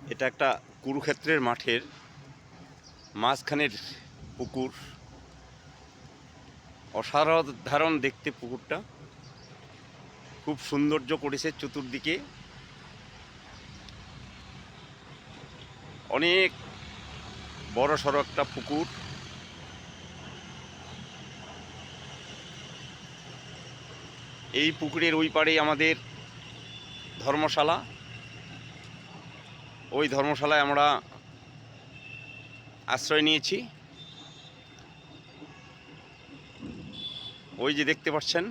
এটা একটা কুরুক্ষেত্রের মাঠের মাঝখানের পুকুর। অসাধারণ দেখতে পুকুরটা, খুব সৌন্দর্য করেছে চতুর্দিকে। অনেক বড় সড়ো একটা পুকুর। এই পুকুরের ওই পাড়েই আমাদের ধর্মশালা। ওই ধর্মশালায় আমরা আশ্রয় নিয়েছি। ওই যে দেখতে পাচ্ছেন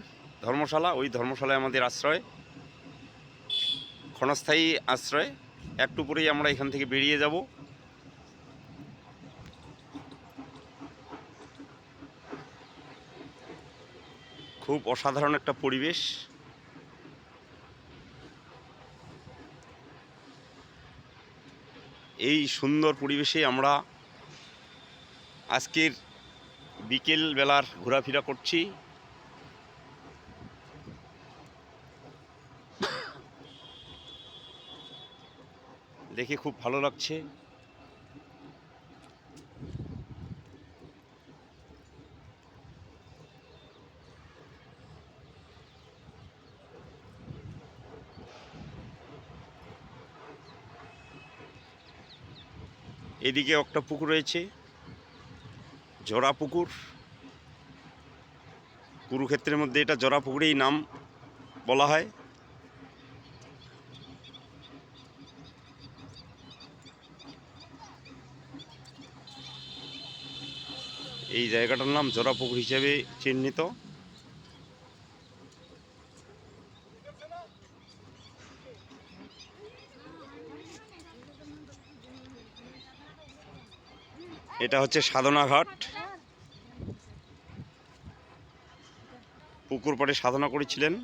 ধর্মশালা, ওই ধর্মশালায় আমাদের আশ্রয়, ক্ষণস্থায়ী আশ্রয়। একটু পরেই আমরা এখান থেকে বেরিয়ে যাব। খুব অসাধারণ একটা পরিবেশ। এই সুন্দর পরিবেশে আমরা আজকের বিকেল বেলার ঘোরাফেরা করছি। দেখে খুব ভালো লাগছে। এদিকে একটা পুকুর রয়েছে, জোড়া পুকুর। কুরুক্ষেত্রের মধ্যে এটা জোড়া পুকুরেই নাম বলা হয়। এই জায়গাটার নাম জোড়া পুকুর হিসেবে চিহ্নিত। এটা হচ্ছে সাধনা ঘাট। পুকুর পাড়ে সাধনা করেছিলেন।